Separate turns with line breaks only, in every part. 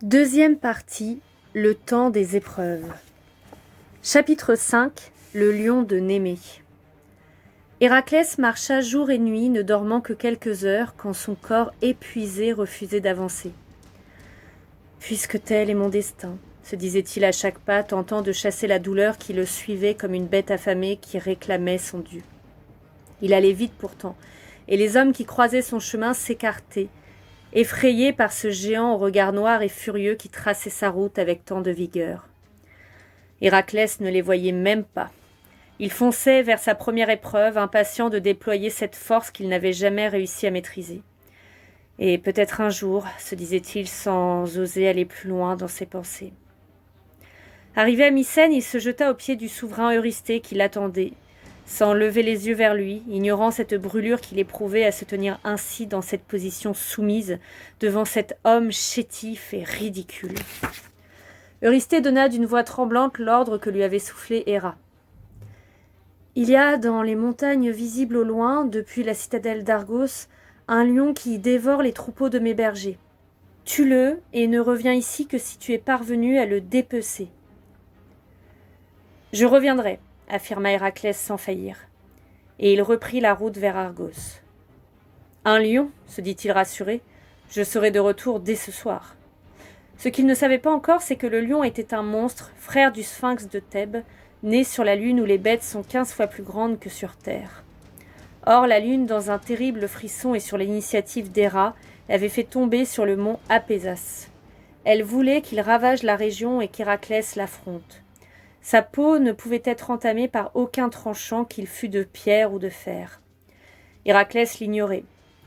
Deuxième partie, le temps des épreuves. Chapitre 5, le lion de Némée. Héraclès marcha jour et nuit, ne dormant que quelques heures, quand son corps épuisé refusait d'avancer. « Puisque tel est mon destin », se disait-il à chaque pas, tentant de chasser la douleur qui le suivait comme une bête affamée qui réclamait son dû. Il allait vite pourtant, et les hommes qui croisaient son chemin s'écartaient, effrayés par ce géant au regard noir et furieux qui traçait sa route avec tant de vigueur. Héraclès ne les voyait même pas. Il fonçait vers sa première épreuve, impatient de déployer cette force qu'il n'avait jamais réussi à maîtriser. Et peut-être un jour, se disait-il sans oser aller plus loin dans ses pensées. Arrivé à Mycène, il se jeta aux pieds du souverain Eurysthée qui l'attendait, sans lever les yeux vers lui, ignorant cette brûlure qu'il éprouvait à se tenir ainsi dans cette position soumise devant cet homme chétif et ridicule. Eurysthée donna d'une voix tremblante l'ordre que lui avait soufflé Héra. « Il y a dans les montagnes visibles au loin, depuis la citadelle d'Argos, un lion qui dévore les troupeaux de mes bergers. Tue-le et ne reviens ici que si tu es parvenu à le dépecer. »« Je reviendrai, » affirma Héraclès sans faillir, et il reprit la route vers Argos. « Un lion, se dit-il rassuré, je serai de retour dès ce soir. » Ce qu'il ne savait pas encore, c'est que le lion était un monstre, frère du sphinx de Thèbes, né sur la lune où les bêtes sont 15 fois plus grandes que sur terre. Or, la lune, dans un terrible frisson et sur l'initiative d'Héra, l'avait fait tomber sur le mont Apésas. Elle voulait qu'il ravage la région et qu'Héraclès l'affronte. Sa peau ne pouvait être entamée par aucun tranchant, qu'il fût de pierre ou de fer. Héraclès l'ignorait.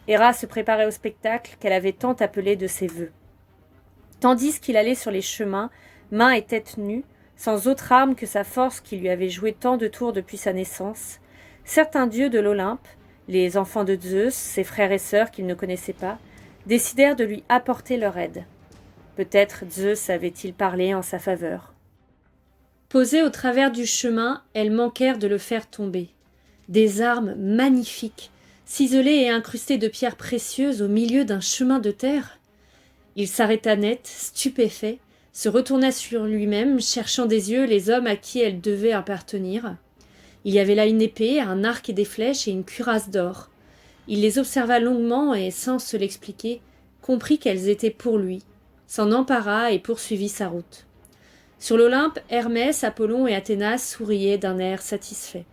Héra se préparait au spectacle qu'elle avait tant appelé de ses vœux. Tandis qu'il allait sur les chemins, mains et tête nues, sans autre arme que sa force qui lui avait joué tant de tours depuis sa naissance, certains dieux de l'Olympe, les enfants de Zeus, ses frères et sœurs qu'il ne connaissait pas, décidèrent de lui apporter leur aide. Peut-être Zeus avait-il parlé en sa faveur. Posées au travers du chemin, elles manquèrent de le faire tomber. Des armes magnifiques, ciselées et incrustées de pierres précieuses au milieu d'un chemin de terre. Il s'arrêta net, stupéfait, se retourna sur lui-même, cherchant des yeux les hommes à qui elles devaient appartenir. Il y avait là une épée, un arc et des flèches et une cuirasse d'or. Il les observa longuement et, sans se l'expliquer, comprit qu'elles étaient pour lui, s'en empara et poursuivit sa route. Sur l'Olympe, Hermès, Apollon et Athéna souriaient d'un air satisfait.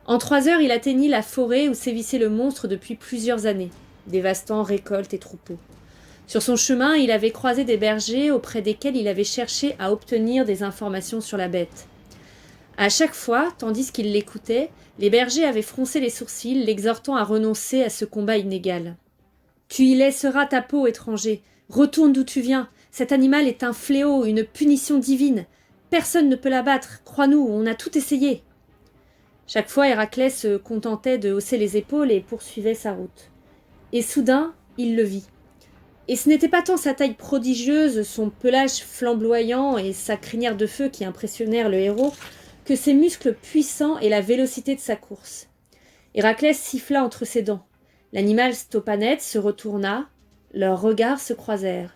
En 3 heures, il atteignit la forêt où sévissait le monstre depuis plusieurs années, dévastant récoltes et troupeaux. Sur son chemin, il avait croisé des bergers auprès desquels il avait cherché à obtenir des informations sur la bête. À chaque fois, tandis qu'il l'écoutait, les bergers avaient froncé les sourcils, l'exhortant à renoncer à ce combat inégal. « Tu y laisseras ta peau, étranger. Retourne d'où tu viens. Cet animal est un fléau, une punition divine. Personne ne peut l'abattre. Crois-nous, on a tout essayé. » Chaque fois, Héraclès se contentait de hausser les épaules et poursuivait sa route. Et soudain, il le vit. Et ce n'était pas tant sa taille prodigieuse, son pelage flamboyant et sa crinière de feu qui impressionnèrent le héros, que ses muscles puissants et la vélocité de sa course. Héraclès siffla entre ses dents. L'animal stoppa net, se retourna, leurs regards se croisèrent.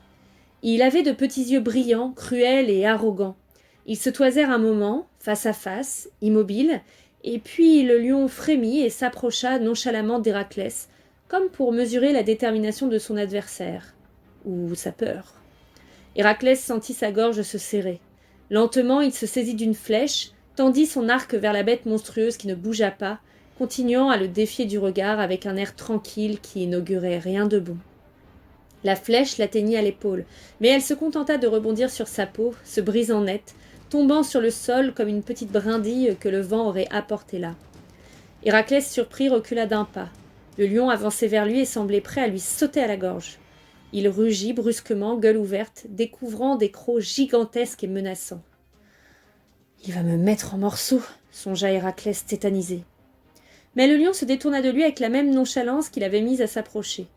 Il avait de petits yeux brillants, cruels et arrogants. Ils se toisèrent un moment, face à face, immobiles, et puis le lion frémit et s'approcha nonchalamment d'Héraclès, comme pour mesurer la détermination de son adversaire, ou sa peur. Héraclès sentit sa gorge se serrer. Lentement, il se saisit d'une flèche, tendit son arc vers la bête monstrueuse qui ne bougea pas, continuant à le défier du regard avec un air tranquille qui inaugurait rien de bon. La flèche l'atteignit à l'épaule, mais elle se contenta de rebondir sur sa peau, se brisant net, tombant sur le sol comme une petite brindille que le vent aurait apportée là. Héraclès, surpris, recula d'un pas. Le lion avançait vers lui et semblait prêt à lui sauter à la gorge. Il rugit brusquement, gueule ouverte, découvrant des crocs gigantesques et menaçants. « Il va me mettre en morceaux !» songea Héraclès tétanisé. Mais le lion se détourna de lui avec la même nonchalance qu'il avait mise à s'approcher.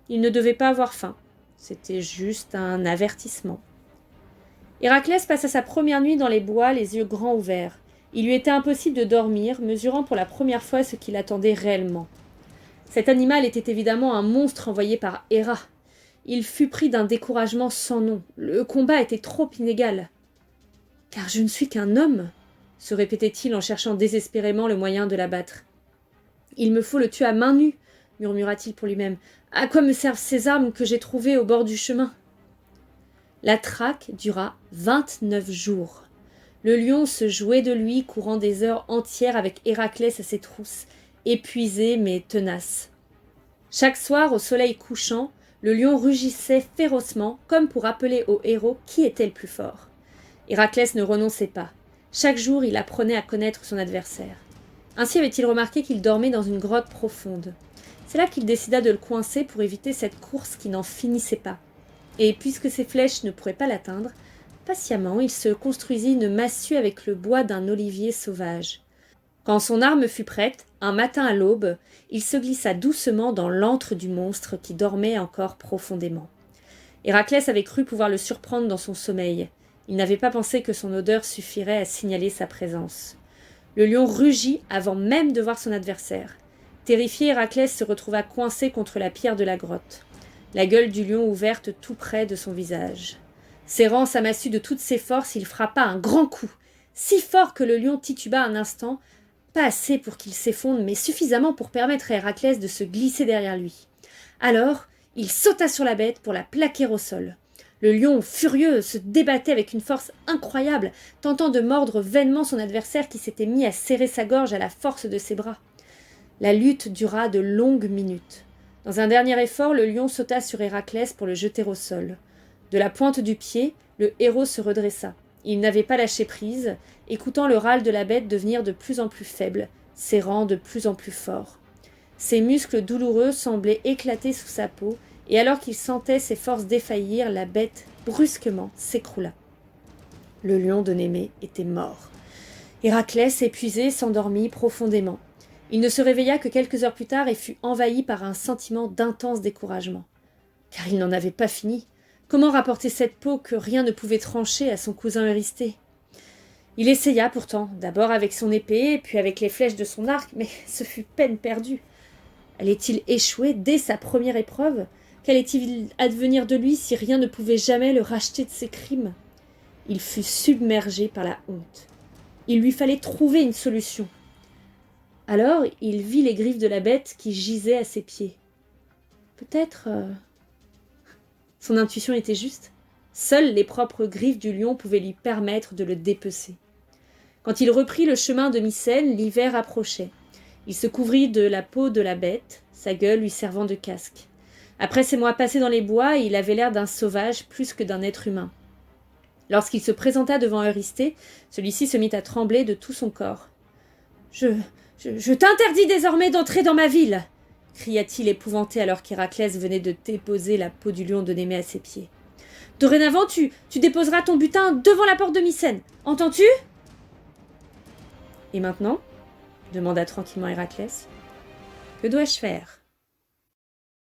Il ne devait pas avoir faim. C'était juste un avertissement. Héraclès passa sa première nuit dans les bois, les yeux grands ouverts. Il lui était impossible de dormir, mesurant pour la première fois ce qui l'attendait réellement. Cet animal était évidemment un monstre envoyé par Héra. il fut pris d'un découragement sans nom. Le combat était trop inégal. « Car je ne suis qu'un homme !» se répétait-il en cherchant désespérément le moyen de l'abattre. « Il me faut le tuer à main nue !» murmura-t-il pour lui-même. « À quoi me servent ces armes que j'ai trouvées au bord du chemin ?» La traque dura 29 jours. Le lion se jouait de lui, courant des heures entières avec Héraclès à ses trousses, épuisé mais tenace. Chaque soir, au soleil couchant, le lion rugissait férocement, comme pour rappeler au héros qui était le plus fort. Héraclès ne renonçait pas. Chaque jour, il apprenait à connaître son adversaire. Ainsi avait-il remarqué qu'il dormait dans une grotte profonde. C'est là qu'il décida de le coincer pour éviter cette course qui n'en finissait pas. Et puisque ses flèches ne pourraient pas l'atteindre, patiemment il se construisit une massue avec le bois d'un olivier sauvage. Quand son arme fut prête, un matin à l'aube, il se glissa doucement dans l'antre du monstre qui dormait encore profondément. Héraclès avait cru pouvoir le surprendre dans son sommeil. Il n'avait pas pensé que son odeur suffirait à signaler sa présence. Le lion rugit avant même de voir son adversaire. Terrifié, Héraclès se retrouva coincé contre la pierre de la grotte, la gueule du lion ouverte tout près de son visage. Serrant sa massue de toutes ses forces, il frappa un grand coup, si fort que le lion tituba un instant, pas assez pour qu'il s'effondre, mais suffisamment pour permettre à Héraclès de se glisser derrière lui. Alors, il sauta sur la bête pour la plaquer au sol. Le lion, furieux, se débattait avec une force incroyable, tentant de mordre vainement son adversaire qui s'était mis à serrer sa gorge à la force de ses bras. La lutte dura de longues minutes. Dans un dernier effort, le lion sauta sur Héraclès pour le jeter au sol. De la pointe du pied, le héros se redressa. Il n'avait pas lâché prise, écoutant le râle de la bête devenir de plus en plus faible, serrant de plus en plus fort. Ses muscles douloureux semblaient éclater sous sa peau, et alors qu'il sentait ses forces défaillir, la bête, brusquement, s'écroula. Le lion de Némée était mort. Héraclès, épuisé, s'endormit profondément. Il ne se réveilla que quelques heures plus tard et fut envahi par un sentiment d'intense découragement. Car il n'en avait pas fini. Comment rapporter cette peau que rien ne pouvait trancher à son cousin Eurysthée ? Il essaya pourtant, d'abord avec son épée, puis avec les flèches de son arc, mais ce fut peine perdue. Allait-il échouer dès sa première épreuve ? Qu'allait-il advenir de lui si rien ne pouvait jamais le racheter de ses crimes ? Il fut submergé par la honte. Il lui fallait trouver une solution. Alors, il vit les griffes de la bête qui gisaient à ses pieds. Peut-être... Son intuition était juste. Seules les propres griffes du lion pouvaient lui permettre de le dépecer. Quand il reprit le chemin de Mycène, l'hiver approchait. Il se couvrit de la peau de la bête, sa gueule lui servant de casque. Après ces mois passés dans les bois, il avait l'air d'un sauvage plus que d'un être humain. Lorsqu'il se présenta devant Eurysthée, celui-ci se mit à trembler de tout son corps. « Je t'interdis désormais d'entrer dans ma ville !» cria-t-il épouvanté alors qu'Héraclès venait de déposer la peau du lion de Némée à ses pieds. « Dorénavant, tu déposeras ton butin devant la porte de Mycène. Entends-tu » « Et maintenant » demanda tranquillement Héraclès. « Que dois-je faire »